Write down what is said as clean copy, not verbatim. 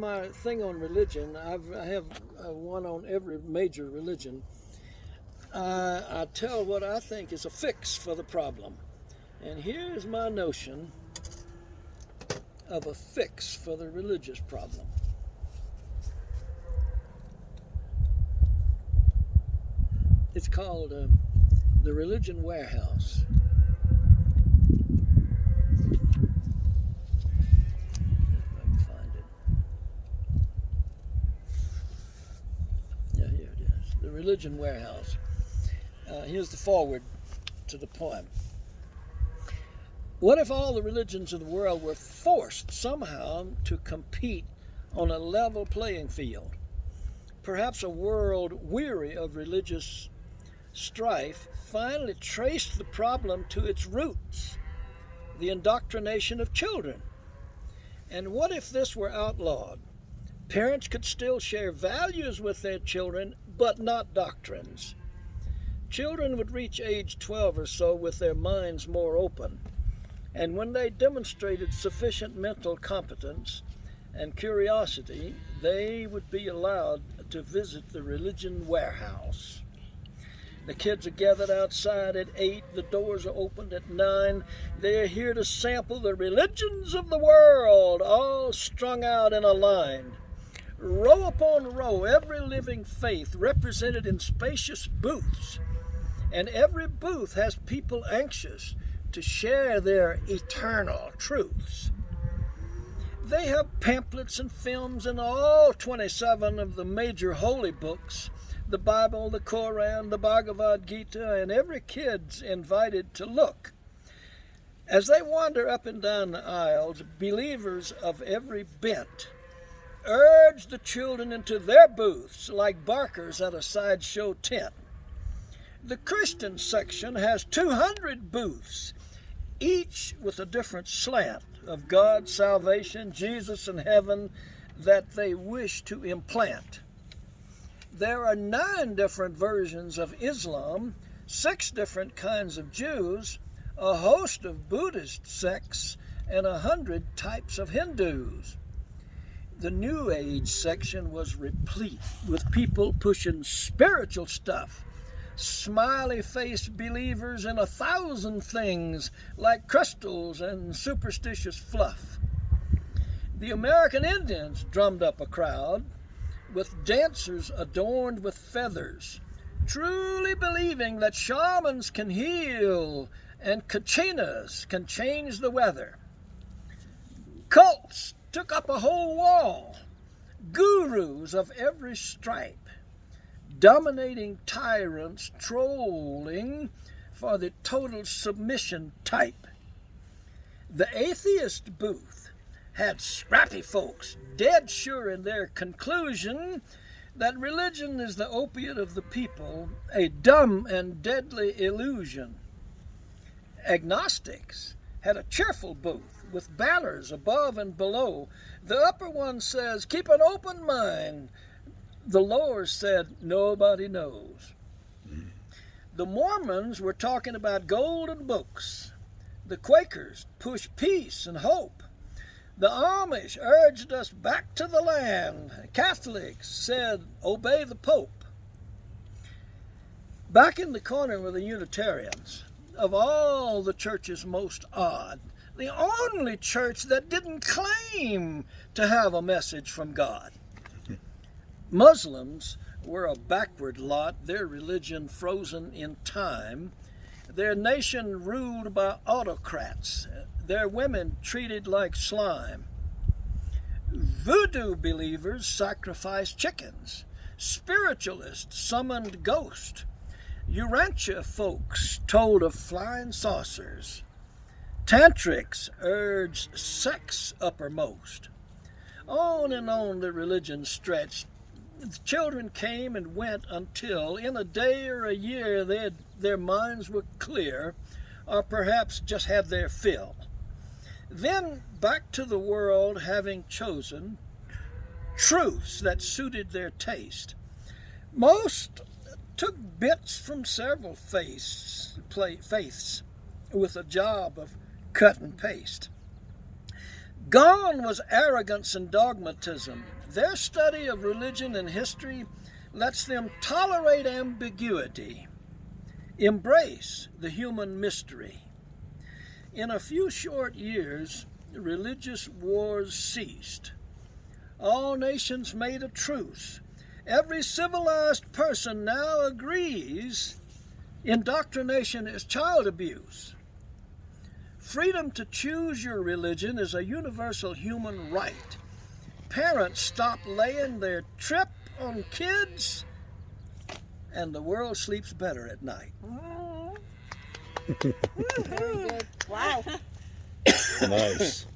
my thing on religion. I have one on every major religion. I tell what I think is a fix for the problem. And here's my notion of a fix for the religious problem. It's called the Religion Warehouse. If I can find it. Yeah, here it is. The Religion Warehouse. Here's the foreword to the poem. What if all the religions of the world were forced somehow to compete on a level playing field? Perhaps a world weary of religious strife finally traced the problem to its roots, the indoctrination of children. And what if this were outlawed? Parents could still share values with their children, but not doctrines. Children would reach age 12 or so with their minds more open, and when they demonstrated sufficient mental competence and curiosity, they would be allowed to visit the Religion Warehouse. The kids are gathered outside at 8, the doors are opened at 9. They're here to sample the religions of the world, all strung out in a line. Row upon row, every living faith represented in spacious booths. And every booth has people anxious to share their eternal truths. They have pamphlets and films in all 27 of the major holy books, the Bible, the Koran, the Bhagavad Gita, and every kid's invited to look. As they wander up and down the aisles, believers of every bent urge the children into their booths like barkers at a sideshow tent. The Christian section has 200 booths, each with a different slant of God, salvation, Jesus, and heaven that they wish to implant. There are 9 different versions of Islam, 6 different kinds of Jews, a host of Buddhist sects, and 100 types of Hindus. The New Age section was replete with people pushing spiritual stuff, smiley-faced believers in 1,000 things like crystals and superstitious fluff. The American Indians drummed up a crowd with dancers adorned with feathers, truly believing that shamans can heal and kachinas can change the weather. Cults took up a whole wall, gurus of every stripe, dominating tyrants trolling for the total submission type. The atheist booth had scrappy folks dead sure in their conclusion that religion is the opiate of the people, a dumb and deadly illusion. Agnostics had a cheerful booth with banners above and below. The upper one says, "Keep an open mind." The lower said, "Nobody knows." The Mormons were talking about golden books. The Quakers pushed peace and hope. The Amish urged us back to the land. Catholics said, "Obey the Pope." Back in the corner were the Unitarians, of all the churches most odd, the only church that didn't claim to have a message from God. Muslims were a backward lot, their religion frozen in time, their nation ruled by autocrats, their women treated like slime. Voodoo believers sacrificed chickens, spiritualists summoned ghosts, Urantia folks told of flying saucers, tantrics urged sex uppermost. On and on the religion stretched. The children came and went until, in a day or a year, their minds were clear, or perhaps just had their fill. Then back to the world, having chosen truths that suited their taste. Most took bits from several faiths with a job of cut and paste. Gone was arrogance and dogmatism. Their study of religion and history lets them tolerate ambiguity, embrace the human mystery. In a few short years, religious wars ceased. All nations made a truce. Every civilized person now agrees indoctrination is child abuse. Freedom to choose your religion is a universal human right. Parents stop laying their trip on kids, and the world sleeps better at night. Very good. Wow. Nice.